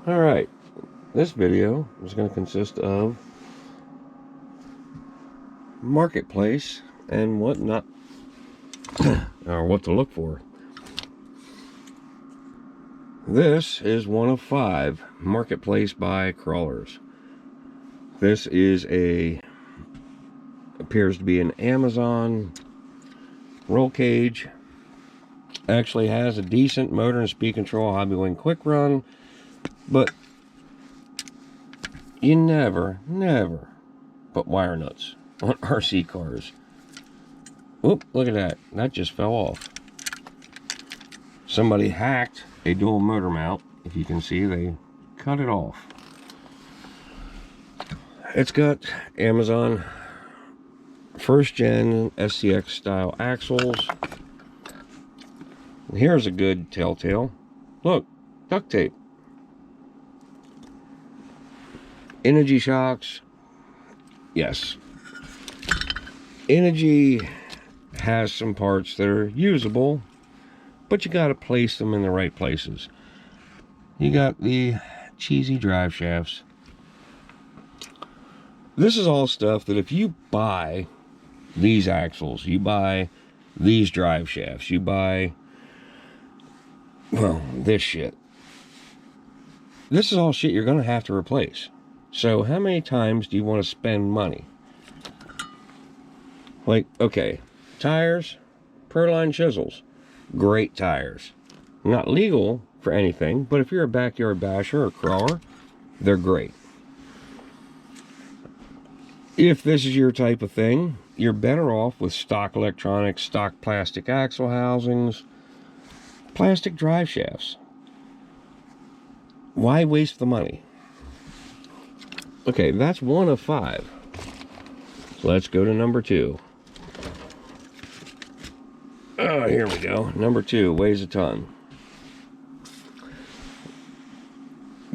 Alright, this video is going to consist of marketplace and what not, or what to look for. This is one of 5 marketplace buy crawlers. This is appears to be an Amazon roll cage. Actually has a decent motor and speed control, Hobbywing quick run, but you never put wire nuts on RC cars. Oop, look at that. That just fell off. Somebody hacked a dual motor mount. If you can see, they cut it off. It's got Amazon first gen SCX style axles. Here's a good telltale. Look, duct tape. Energy shocks. Yes. Energy has some parts that are usable, but you got to place them in the right places. You got the cheesy drive shafts. This is all stuff that if you buy these axles, you buy these drive shafts, you buy, well, this shit. This is all shit you're going to have to replace. So how many times do you want to spend money? Like, okay, tires, Proline chisels, great tires. Not legal for anything, but if you're a backyard basher or crawler, they're great. If this is your type of thing, you're better off with stock electronics, stock plastic axle housings, plastic drive shafts. Why waste the money? Okay, that's one of 5. So let's go to number 2. Oh, here we go. Number 2 weighs a ton.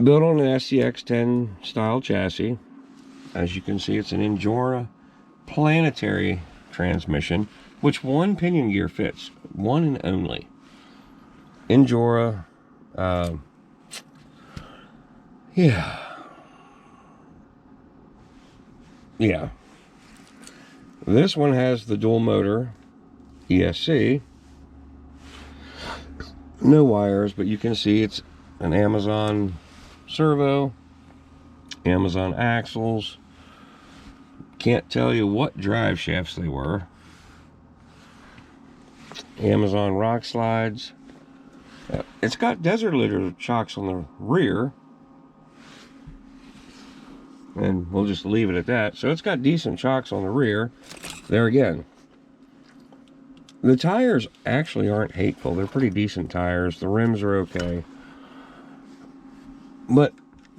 Built on an SCX-10 style chassis. As you can see, it's an Injora planetary transmission, which one pinion gear fits. One and only. Injora. Yeah. This one has the dual motor ESC. No wires, but you can see it's an Amazon servo, Amazon axles. Can't tell you what drive shafts they were. Amazon rock slides. It's got desert litter shocks on the rear. And we'll just leave it at that. So it's got decent shocks on the rear. There again. The tires actually aren't hateful. They're pretty decent tires. The rims are okay. But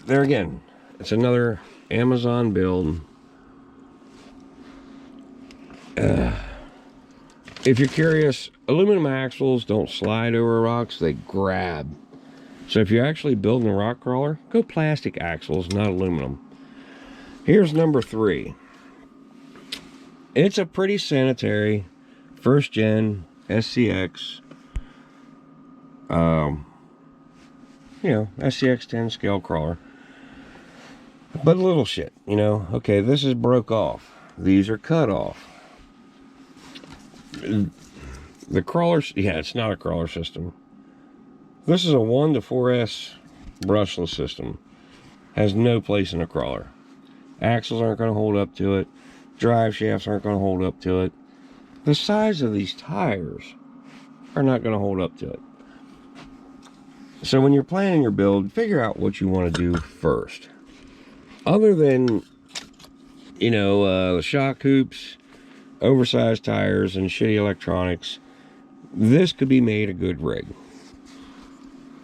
there again, it's another Amazon build. If you're curious, aluminum axles don't slide over rocks, they grab. So if you're actually building a rock crawler, go plastic axles, not aluminum. Here's number 3. It's a pretty sanitary first gen SCX, SCX-10 scale crawler. But little shit, okay, this is broke off. These are cut off. The crawlers, it's not a crawler system. This is a 1 to 4S brushless system. Has no place in a crawler. Axles aren't going to hold up to it. Drive shafts aren't going to hold up to it. The size of these tires are not going to hold up to it. So when you're planning your build, figure out what you want to do first. Other than, the shock hoops, oversized tires, and shitty electronics, this could be made a good rig.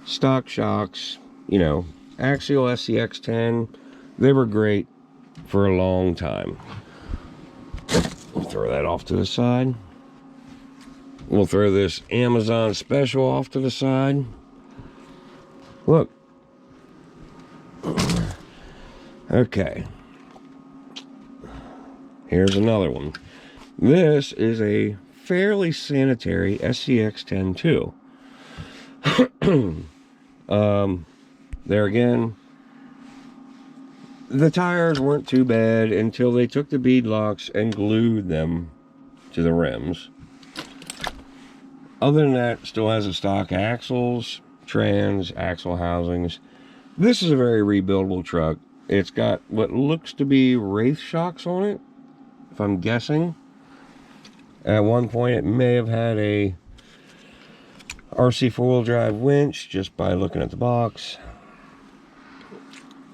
Stock shocks, Axial SCX-10, they were great for a long time. We'll throw that off to the side. We'll throw this Amazon special off to the side. Look. Okay. Here's another one. This is a fairly sanitary SCX-10 too. There again, The tires weren't too bad until they took the bead locks and glued them to the rims. Other than that, still has the stock axles, trans, axle housings. This is a very rebuildable truck. It's got what looks to be Wraith shocks on it, if I'm guessing. At one point, it may have had a RC four-wheel drive winch, just by looking at the box.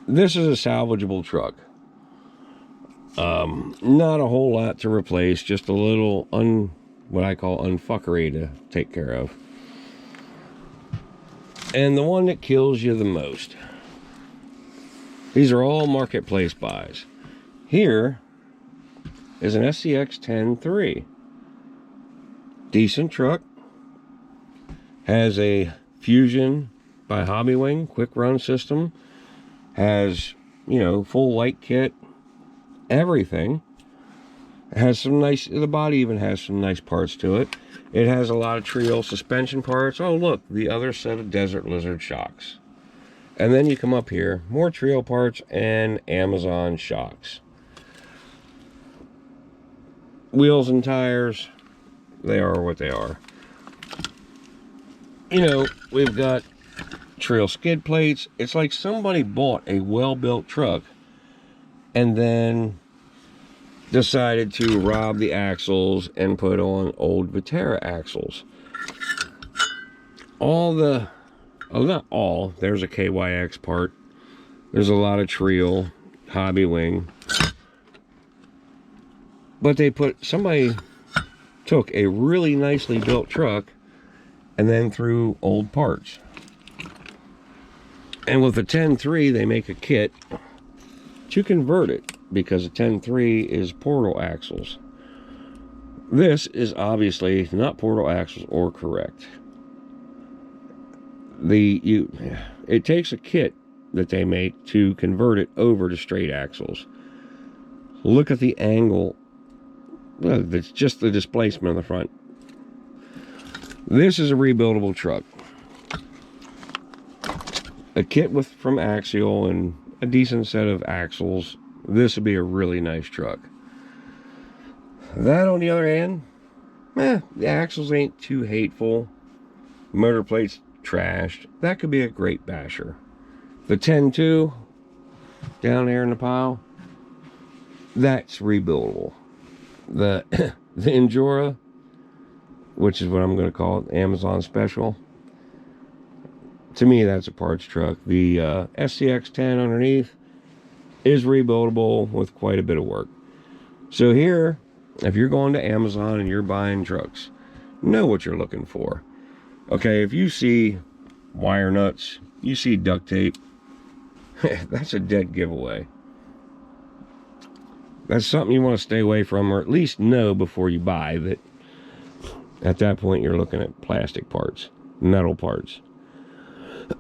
This is a salvageable truck. Not a whole lot to replace, just a little what I call unfuckery to take care of. And the one that kills you the most. These are all marketplace buys. Here is an SCX 10-3. Decent truck. Has a Fusion by Hobbywing quick run system. Has, you know, full white kit. Everything. It has some nice, the body even has some nice parts to it. It has a lot of Trio suspension parts. Oh look, the other set of Desert Lizard shocks. And then you come up here, more Trio parts and Amazon shocks. Wheels and tires, they are what they are. You know, we've got Trio skid plates. It's like somebody bought a well-built truck and then decided to rob the axles and put on old Viterra axles. All the, oh, not all, there's a KYX part. There's a lot of Trio, Hobbywing. But they put, somebody took a really nicely built truck and then threw old parts. And with the 10-3, they make a kit to convert it, because the 10-3 is portal axles. This is obviously not portal axles or correct. It takes a kit that they make to convert it over to straight axles. Look at the angle. Well, it's just the displacement in the front. This is a rebuildable truck. A kit from Axial and a decent set of axles. This would be a really nice truck. That, on the other hand, the axles ain't too hateful. Motor plates trashed. That could be a great basher. The 10-2 down there in the pile, that's rebuildable. The Endura, which is what I'm going to call it, Amazon Special, to me that's a parts truck. The SCX 10 underneath is rebuildable with quite a bit of work. So here, if you're going to Amazon and you're buying trucks, know what you're looking for. Okay, if you see wire nuts, you see duct tape, that's a dead giveaway. That's something you want to stay away from, or at least know before you buy that. At that point, you're looking at plastic parts, metal parts,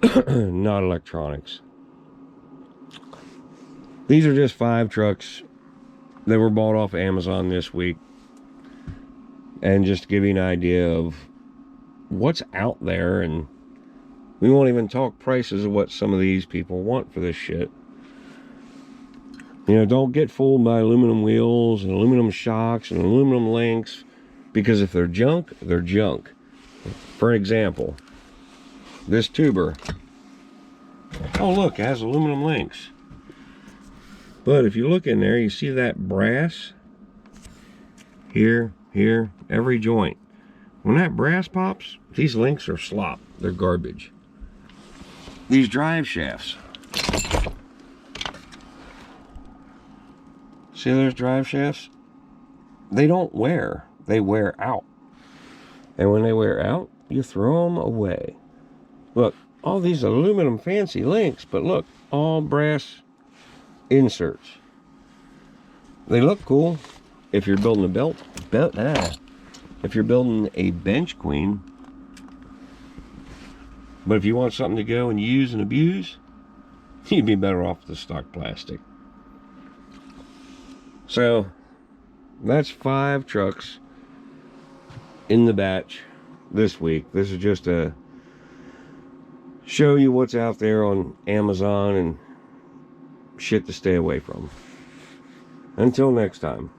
not electronics. These are just 5 trucks that were bought off Amazon this week. And just to give you an idea of what's out there, and we won't even talk prices of what some of these people want for this shit. You know, don't get fooled by aluminum wheels and aluminum shocks and aluminum links, because if they're junk, they're junk. For an example, this tuber. Oh look, it has aluminum links. But if you look in there, you see that brass? Here, every joint. When that brass pops, these links are slop. They're garbage. These drive shafts. See those drive shafts? They don't wear. They wear out. And when they wear out, you throw them away. Look, all these aluminum fancy links, but look, all brass inserts. They look cool if you're building a if you're building a bench queen. But if you want something to go and use and abuse, you'd be better off with the stock plastic. So that's 5 trucks in the batch this week. This is just to show you what's out there on Amazon and shit to stay away from. Until next time.